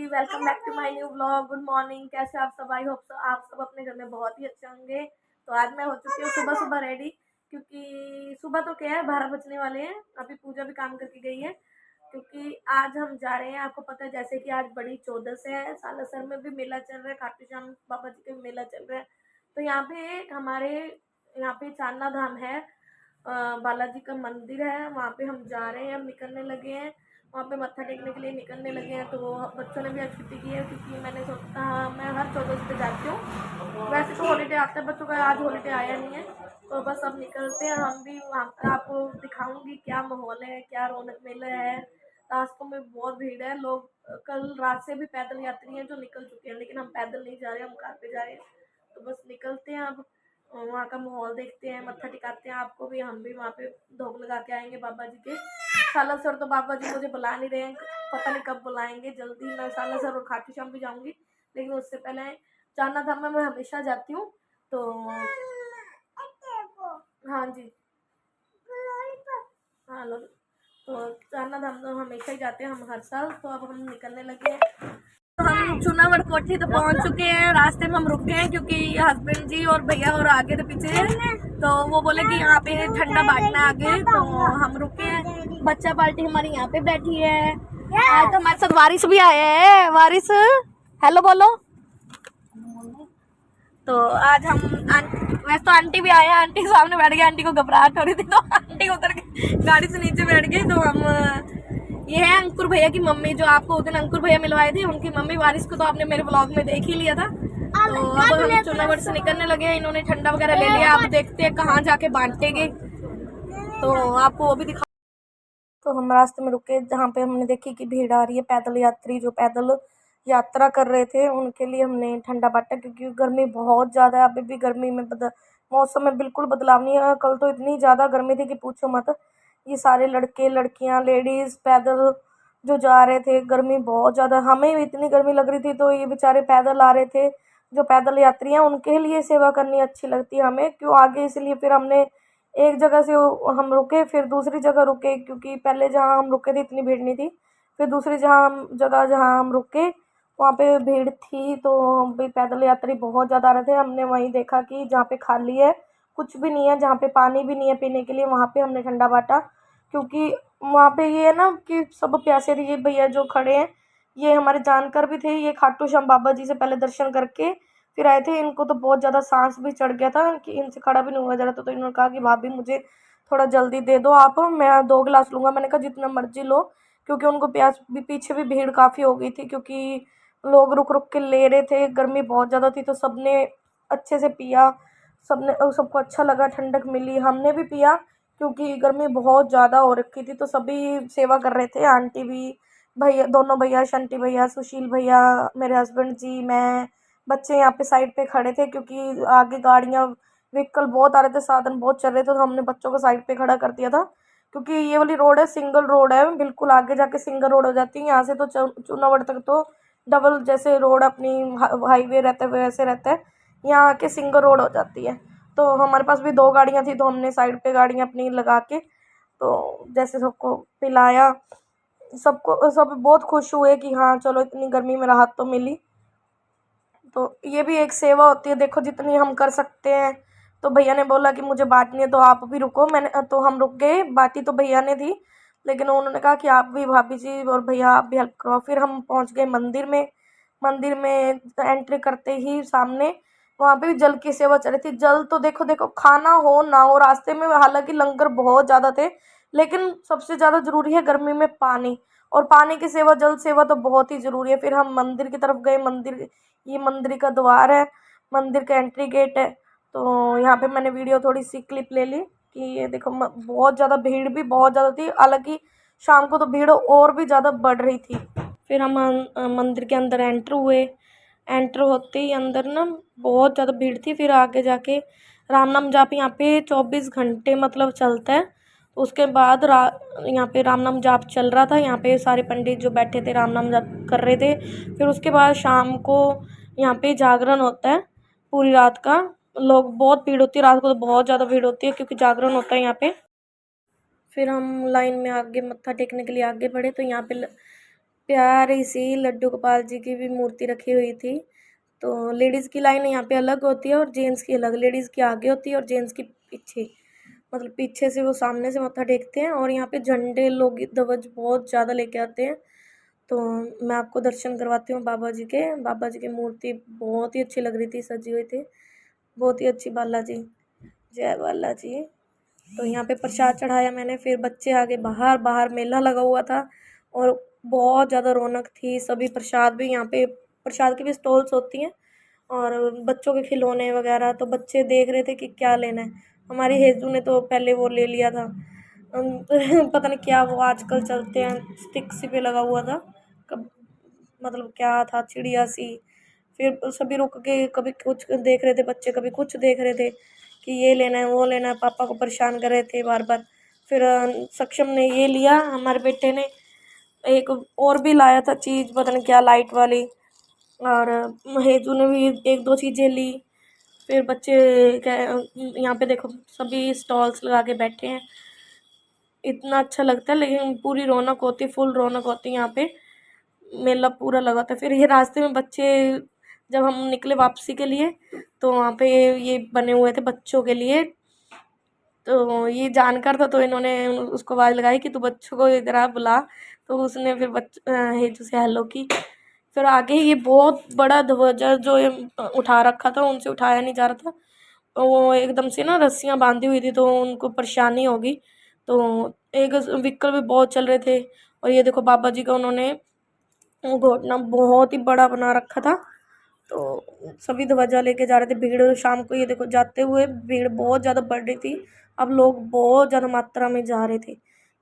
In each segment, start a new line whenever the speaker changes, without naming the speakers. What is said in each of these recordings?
Welcome back to my new vlog. Good morning, कैसे आप सब? आई होप आप सब अपने घर में बहुत ही अच्छे होंगे। तो आज मैं हो चुकी हूँ सुबह सुबह रेडी, क्योंकि सुबह तो क्या है 12 बजने वाले हैं। अभी पूजा भी काम करके गई है, क्योंकि आज हम जा रहे हैं। आपको पता है जैसे कि आज बड़ी चौदस है, सालासर में भी मेला चल रहा है, खाटू श्याम बाबा जी का भी मेला चल रहा है। तो यहाँ पे हमारे यहाँ पे चांदना धाम है, बालाजी का मंदिर है, वहाँ पे हम जा रहे हैं। हम निकलने लगे हैं, वहाँ पे मत्था टेकने के लिए निकलने लगे हैं। तो बच्चों ने भी आज छुट्टी की है, क्योंकि मैंने सोचा मैं हर 14 पे जाती हूँ। वैसे तो हॉलीडे आता है बच्चों का, आज हॉलीडे आया नहीं है। तो बस अब निकलते हैं हम भी। वहाँ पर आपको दिखाऊंगी क्या माहौल है, क्या रौनक मेला है। रास्तों में बहुत भीड़ है, लोग कल रात से भी पैदल यात्री हैं जो निकल चुके हैं, लेकिन हम पैदल नहीं जा रहे, हम कार पे जा रहे हैं। तो बस निकलते हैं अब, वहाँ का माहौल देखते हैं, मत्था टिकाते हैं। आपको भी, हम भी वहाँ पे धोख लगा के आएंगे बाबा जी के। सालासर तो बाबा जी मुझे बुला नहीं रहे हैं, पता नहीं कब बुलाएंगे। जल्दी मैं सालासर और खाटू श्याम भी जाऊंगी, लेकिन उससे पहले चांदना धाम में मैं हमेशा जाती हूँ। तो हाँ जी, हाँ लो। तो चांदना धाम तो हमेशा ही जाते हैं हम, हर साल। तो अब हम निकलने लगे हैं। तो हम चूनावड़ कोठी तो पहुंच चुके हैं। रास्ते में हम रुक गए हैं, क्योंकि हस्बैंड जी और भैया और आगे थे पीछे, तो वो बोले कि यहाँ पे ठंडा बांटना आगे। तो हम रुके हैं। बच्चा पार्टी हमारी यहाँ पे बैठी है। आज तो हमारे साथ वारिस भी आए हैं। वारिस हेलो बोलो। तो आज हम वैसे तो आंटी भी आए हैं, आंटी सामने बैठ गई। आंटी को घबराहट हो रही थी, तो आंटी उतर के गाड़ी से नीचे बैठ गई। तो हम ये है अंकुर भैया की मम्मी, जो आपको उस दिन अंकुर भैया मिलवाए थे, उनकी मम्मी। वारिस को तो आपने मेरे ब्लॉग में देख ही लिया था। तो अब हम चुनावड़ से निकलने लगे। इन्होंने ठंडा वगैरह ले लिया, अब देखते हैं कहाँ जाके बांटेंगे, तो आपको वो भी दिखा। तो हम रास्ते में रुके, जहाँ पे हमने देखी कि भीड़ आ रही है। पैदल यात्री जो पैदल यात्रा कर रहे थे, उनके लिए हमने ठंडा बांटा, क्योंकि गर्मी बहुत ज़्यादा है। अभी भी गर्मी में मौसम में बिल्कुल बदलाव नहीं है। कल तो इतनी ज़्यादा गर्मी थी कि पूछो मत। ये सारे लड़के लड़कियां लेडीज़ पैदल जो जा रहे थे, गर्मी बहुत ज़्यादा, हमें भी इतनी गर्मी लग रही थी। तो ये बेचारे पैदल आ रहे थे, जो पैदल यात्री हैं, उनके लिए सेवा करनी अच्छी लगती है हमें, क्यों आगे। इसलिए फिर हमने एक जगह से हम रुके, फिर दूसरी जगह रुके, क्योंकि पहले जहाँ हम रुके थे इतनी भीड़ नहीं थी। फिर दूसरी जहाँ हम रुके, वहाँ पे भीड़ थी। तो भी पैदल यात्री बहुत ज़्यादा आ रहे थे। हमने वहीं देखा कि जहाँ पे खाली है, कुछ भी नहीं है, जहाँ पे पानी भी नहीं है पीने के लिए, वहाँ पे हमने ठंडा बांटा। क्योंकि वहाँ पे ये है ना कि सब प्यासे थे। ये भैया जो खड़े हैं, ये हमारे जानकार भी थे। ये खाटू श्याम बाबा जी से पहले दर्शन करके फिर आए थे। इनको तो बहुत ज़्यादा सांस भी चढ़ गया था कि इनसे खड़ा भी नहीं हुआ जा रहा था। तो इन्होंने कहा कि भाभी मुझे थोड़ा जल्दी दे दो आप, मैं 2 गिलास लूँगा। मैंने कहा जितना मर्जी लो, क्योंकि उनको प्यास भी, पीछे भी भीड़ काफ़ी हो गई थी, क्योंकि लोग रुक रुक के ले रहे थे। गर्मी बहुत ज़्यादा थी, तो सबने अच्छे से पिया। सबको अच्छा लगा, ठंडक मिली। हमने भी पिया, क्योंकि गर्मी बहुत ज़्यादा हो रखी थी। तो सभी सेवा कर रहे थे, आंटी भी, भैया, दोनों भैया, शंटी भैया, सुशील भैया, मेरे हस्बैंड जी, मैं, बच्चे यहाँ पे साइड पे खड़े थे, क्योंकि आगे गाड़ियाँ व्हीकल बहुत आ रहे थे, साधन बहुत चल रहे थे। तो हमने बच्चों को साइड पे खड़ा कर दिया था, क्योंकि ये वाली रोड है, सिंगल रोड है बिल्कुल। आगे जाके सिंगल रोड हो जाती है। यहाँ से तो चूनावड़ तक तो डबल जैसे रोड अपनी हाईवे रहता है वैसे रहता है, यहाँ आके सिंगल रोड हो जाती है। तो हमारे पास भी 2 गाड़ियाँ थी, तो हमने साइड पे गाड़ियाँ अपनी लगा के, तो जैसे सबको पिलाया। सब बहुत खुश हुए कि हाँ चलो इतनी गर्मी में राहत तो मिली। तो ये भी एक सेवा होती है, देखो जितनी हम कर सकते हैं। तो भैया ने बोला कि मुझे बांटनी है, तो आप भी रुको। तो हम रुक गए। बाटी तो भैया ने थी, लेकिन उन्होंने कहा कि आप भी, भाभी जी और भैया, आप भी हेल्प करो। फिर हम पहुंच गए मंदिर में। मंदिर में एंट्री करते ही सामने वहाँ पे भी जल की सेवा चल रही थी। जल तो देखो देखो, खाना हो ना हो रास्ते में, हालांकि लंगर बहुत ज़्यादा थे, लेकिन सबसे ज़्यादा ज़रूरी है गर्मी में पानी। और पानी की सेवा, जल सेवा तो बहुत ही ज़रूरी है। फिर हम मंदिर की तरफ गए। ये मंदिर का द्वार है, मंदिर का एंट्री गेट है। तो यहाँ पे मैंने वीडियो थोड़ी सी क्लिप ले ली कि ये देखो, बहुत ज़्यादा भीड़ भी बहुत ज़्यादा थी। हालांकि शाम को तो भीड़ और भी ज़्यादा बढ़ रही थी। फिर हम मंदिर के अंदर एंटर हुए। एंटर होते ही अंदर ना बहुत ज़्यादा भीड़ थी। फिर आगे जाके राम नाम जाप यहाँ पे 24 घंटे मतलब चलता है। उसके बाद यहाँ पे राम नाम जाप चल रहा था। यहाँ पे सारे पंडित जो बैठे थे राम नाम जाप कर रहे थे। फिर उसके बाद शाम को यहाँ पे जागरण होता है पूरी रात का। लोग, बहुत भीड़ होती है रात को, तो बहुत ज़्यादा भीड़ होती है, क्योंकि जागरण होता है यहाँ पे। फिर हम लाइन में आगे मत्था टेकने के लिए आगे बढ़े। तो यहाँ पे प्यारी सी लड्डू गोपाल जी की भी मूर्ति रखी हुई थी। तो लेडीज़ की लाइन यहाँ पे अलग होती है और जेंट्स की अलग। लेडीज़ की आगे होती है और जेंट्स की पीछे, मतलब पीछे से वो सामने से मत्था टेकते हैं। और यहाँ पे झंडे लोग ध्वज बहुत ज़्यादा लेके आते हैं। तो मैं आपको दर्शन करवाती हूँ बाबा जी के। बाबा जी की मूर्ति बहुत ही अच्छी लग रही थी, सजी हुई थी, बहुत ही अच्छी। बालाजी, जय बालाजी। तो यहाँ पे प्रसाद चढ़ाया मैंने, फिर बच्चे आगे बाहर बाहर मेला लगा हुआ था और बहुत ज़्यादा रौनक थी। सभी प्रसाद भी यहाँ पे, प्रसाद की भी स्टॉल्स होती हैं और बच्चों के खिलौने वगैरह। तो बच्चे देख रहे थे कि क्या लेना है। हमारी हेजू ने तो पहले वो ले लिया था पता नहीं क्या वो आजकल चलते हैं, स्टिक सी पे लगा हुआ था, कब मतलब क्या था, चिड़िया सी। फिर सभी रुक के कभी कुछ देख रहे थे बच्चे, कभी कुछ देख रहे थे कि ये लेना है वो लेना है, पापा को परेशान कर रहे थे बार बार। फिर सक्षम ने ये लिया, हमारे बेटे ने एक और भी लाया था चीज़, पता नहीं क्या, लाइट वाली। और हेजू ने भी एक दो चीज़ें ली। फिर बच्चे यहाँ पे देखो सभी स्टॉल्स लगा के बैठे हैं, इतना अच्छा लगता है। लेकिन पूरी रौनक होती है, फुल रौनक होती है यहाँ पे, मेला पूरा लगा था। फिर ये रास्ते में बच्चे, जब हम निकले वापसी के लिए, तो वहाँ पे ये बने हुए थे बच्चों के लिए। तो ये जानकार था तो इन्होंने उसको आवाज़ लगाई कि तू बच्चों को इधर आ बुला। तो उसने फिर हेजू से हेलो की। फिर आगे ये बहुत बड़ा ध्वजा जो ये उठा रखा था, उनसे उठाया नहीं जा रहा था। तो वो एकदम से ना रस्सियाँ बांधी हुई थी तो उनको परेशानी होगी। तो एक व्हीकल भी बहुत चल रहे थे। और ये देखो बाबा जी का उन्होंने घोटना बहुत ही बड़ा बना रखा था। तो सभी ध्वजा लेके जा रहे थे। भीड़ शाम को ये देखो जाते हुए भीड़ बहुत ज़्यादा बढ़ रही थी। अब लोग बहुत ज़्यादा मात्रा में जा रहे थे,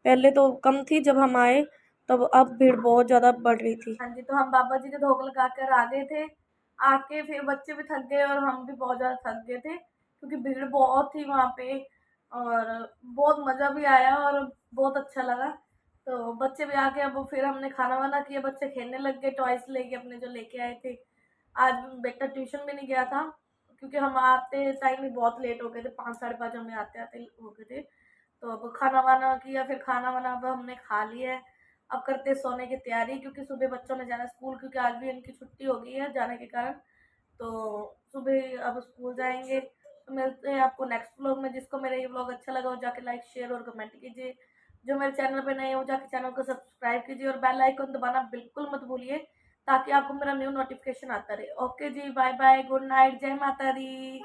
पहले तो कम थी जब हम आए, तब अब भीड़ बहुत ज़्यादा बढ़ रही थी। हाँ जी, तो हम बाबा जी के भोग लगा कर आ गए थे। आके फिर बच्चे भी थक गए और हम भी बहुत ज़्यादा थक गए थे क्योंकि भीड़ बहुत थी वहाँ पे। और बहुत मज़ा भी आया और बहुत अच्छा लगा। तो बच्चे भी आके अब फिर हमने खाना वाना किया, बच्चे खेलने लग गए, टॉयस लेके अपने जो लेके आए थे। आज बेटा ट्यूशन भी नहीं गया था क्योंकि हम आते टाइम ही बहुत लेट हो गए थे, 5 साढ़े 5 हमें आते आते हो गए थे। तो अब खाना वाना किया, फिर खाना वाना अब हमने खा लिया है। अब करते हैं सोने की तैयारी क्योंकि सुबह बच्चों ने जाना स्कूल, क्योंकि आज भी इनकी छुट्टी हो गई है जाने के कारण। तो सुबह अब स्कूल जाएंगे। तो मिलते हैं आपको नेक्स्ट व्लॉग में। जिसको मेरा ये व्लॉग अच्छा लगा वो जाके लाइक शेयर और कमेंट कीजिए। जो मेरे चैनल पे नए हैं वो जाके चैनल को सब्सक्राइब कीजिए और बेल आइकन दबाना बिल्कुल मत भूलिए ताकि आपको मेरा न्यू नोटिफिकेशन आता रहे। ओके जी, बाय बाय, गुड नाइट, जय माता दी।